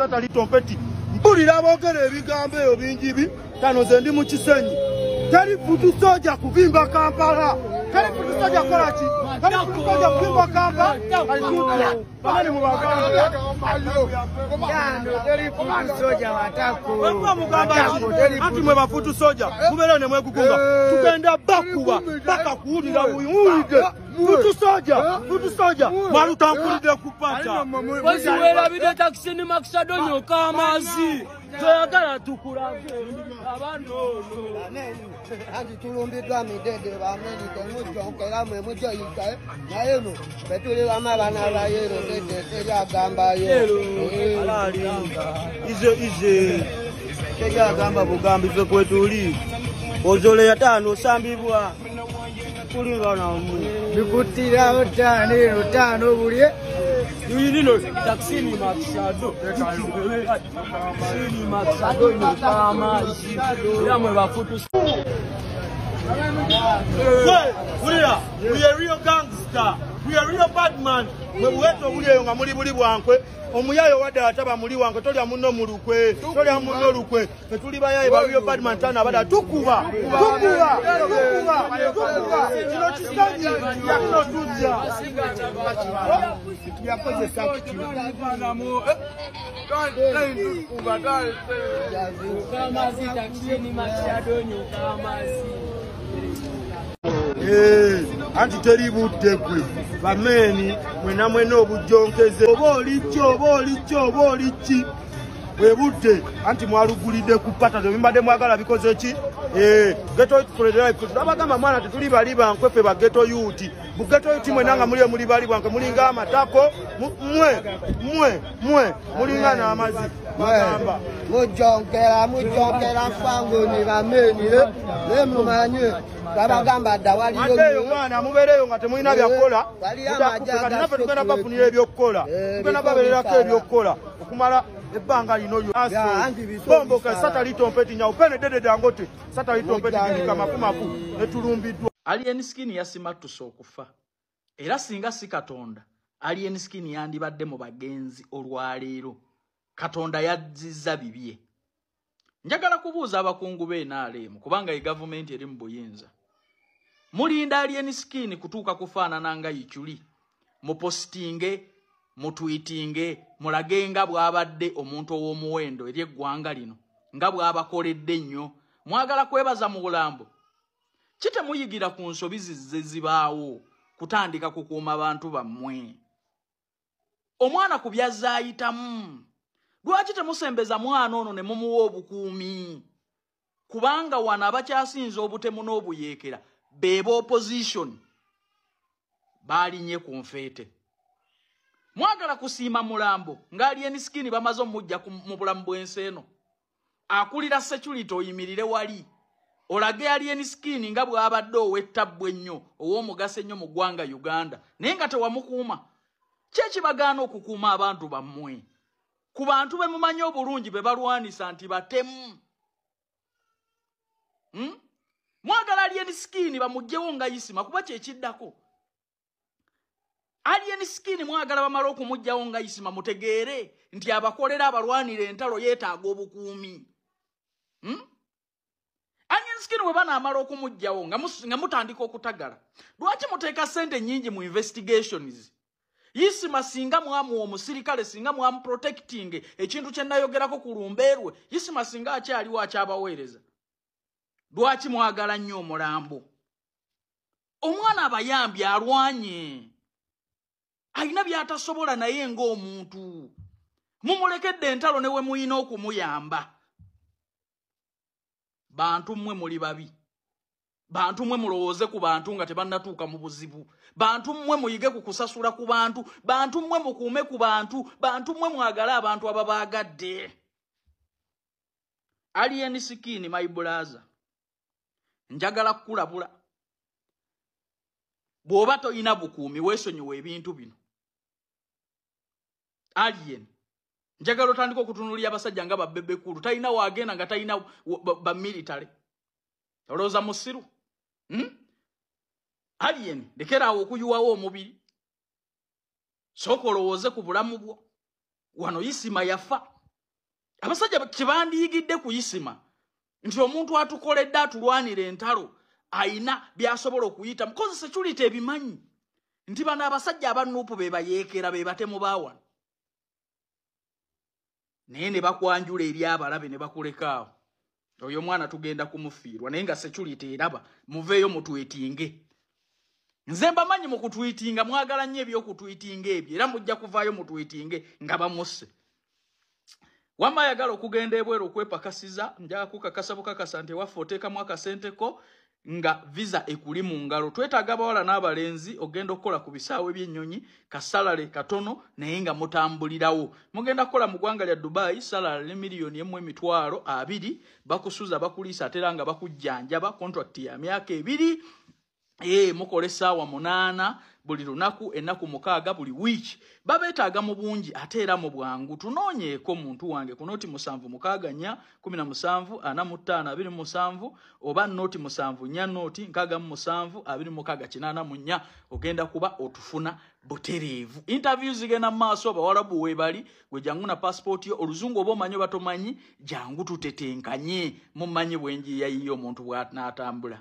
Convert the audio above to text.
Satali Tompeti mpulira boogera ebigambo ebyo bingi kano ze ndi mu Kisenyi teri futu soja kuvimba Kampala teri futu soja kola ki teri futu soja kuvimba Kampala alituta bamani mu bagamba teri futu soja watako wewe mugamba anti mwe bafutu soja mubere ne mwegugunga tugenda bakuba baka kuulira uyuulide futu soja mwalu tankulide kupata Bosi wera bide taxi ni Maxadonyo kamazi toyagala tukulage abantu anti tulumbidwa midede bameni temujonkera mwe mujo yika naye no betuli bamabana bayero dede teyagamba yo alali ize teyagamba bugambize kwetuli ozole yatano sambibwa kulingana mu bikutira otane rutano bulye yinino taxi ni Maxado ni Maxadonyo kamazi yamwe bafutu we are real gangster. We are real bad man. We weto buliyo nga muli bwankwe. Omuyayo wada ataba muli wankwe tolya munno mulukwe. Tolya munno lukwe. Tetuli bayaye ba real bad man tana bada tukuba. Kino kisanyi yakino tujja. Tuyakoze sakiti. kamazi taxi ni Maxadonyo kamazi anti teri budde gwe bameni mwena mwena obujonkeze oba oli ki bwe budde anti mwalugulidde ku pata tebimbadde mwagala bikoze ki ghetto youth for the life abagamba mwana tetuli bali bankwefe ba ghetto youth bu ghetto youth mwena nga muli bali bankwe mulinga amatako mwe mulinga n'amazi bagamba mujonkera mpango ni bameni le mumanye babagamba dawali yo mwana mubereyo nga temulina byakola kati naffe tugenda bafunira ebyokukola tugenda babererako ebyokukola okumala ebbanga lino bombo ka Satali Tompeti nyawo pene dede Dangote Satali Tompeti kika makumaku netulumbiddwa Alien Skin yasimatusa okufa era singa si Katonda Alien Skin yandibadde mu bagenzi olwaleero Katonda yazzizza bibye njagala kubuuza abakungu b'NRM kubanga ye government eri mu buyinza mulinda Alien Skin kutuuka kufaanana nga Ichuli mu postinge mu tweetinge mulage nga bw'abadde omuntu ow'omuwendo eri eggwanga lino nga bw'abakoledde nnyo mwagala kwebaza mu bulambo kite muyigira ku nsobi zibaawo kutandika kukuuma abantu bammwe omwana ku byazza ayitamu lwaki temusembeza mwana ono ne mumuwa obukuumi kubanga wano abakyasinza obutemu n'obuyeekera beba opposition balinye ku nfeete mwagala kusiima mulambo nga Alien Skin bamaze omujja mu bulamu bw'ensi eno akulira security oyimirire wali olage Alien Skin nga bw'abadde ow'ettabwe ennyo ow'omugaso ennyo mu ggwanga Uganda naye nga tewamukuuma kyekibagaana okukuuma abantu bammwe ku bantu be mumanyi obulungi be balwanisa nti batemu mwagala Alien Skin bamugjewo nga Isima kuba kyekiddako Alien Skin mwagala bamala okumugjawo nga Isima mutegeere nti abakolera abalwanira entalo yeetaaga obukuumi Alien Skin we banaamala okumugjawo nga mutandika okutagala lwaki muteeka ssente nnyingi mu investigations Isima singa mwamu omusirikale singa mwamu protecting ekintu kye nayogerako ku lumbeerwe Isima singa akyaliwo akyabaweereza lwaki mwagala nnyo omulambo omwana abayambi alwanye alina byatasobola naye ng'omuntu mumulekedde entalo ne we muyina okumuyamba bantu mmwe muli babi bantu mmwe mulowooze ku bantu nga tebannatuuka mu buzibu bantu mmwe muyige ku kusasula ku bantu bantu mmwe mukuume ku bantu bantu mmwe mwagale abantu ababaagadde Alien Skin my brother njagala kukulabula bw'oba toyina bukuumi weesonyiwa ebintu bino Alien njagala otandika okutunuulira abasajja nga babbebekulu talina waagenda nga talina bamilitale olowooza musiru Alien lekeraawo okuyuwawo omubiri sooka olowooze ku bulamu bwo wano Isima yafa abasajja kibandiyigidde kuyisima nti omuntu atukoledde atulwanira entalo ayina byasobola okuyita mukozi security ebimanyi nti bano abasajja abanuupu be bayeekera be batemu baawana naye ne bakwanjula eri abalabe ne bakulekaawo oyo mwana tugenda kumufiirwa naye nga security eraba muveeyo mutwetinge nze mbamanyi mu kutwitinga mwagala nnyo ebyokutwitinga ebyo era mujja kuvaayo mutwitinge nga bamusse wamma ayagala okugenda ebweru okwepakasiza njaga kukakasa bukakasa nti ewaffe oteekamu akasenteko nga visa ekuli mu ngalo twetaaga abawala n'abalenzi ogenda okukola ku bisaawe by'ennyonyi kasalale katono naye nga mutambulirawo mugenda kukola mu ggwanga lya Dubai salale ne $1,200,000 bakusuza bakuliisa ate era nga bakujjanjaba contract ya myaka 2 mukole essaawa 8 buli lunaku ennaku 6 buli week babeetaaga mu bungi ate era mu bwangu tunoonyeeko muntu wange ku noti 764 17 45 27 oba noti 74 noti 67 26 ogenda kuba otufuna butereevu interviews zigenda mu maaso abawalabu weebali gwe jangu na passport yo oluzungu oba omanyi batomanyi jangu tutetenkanye mumanyi bwenji yayiyo omuntu bw'atambula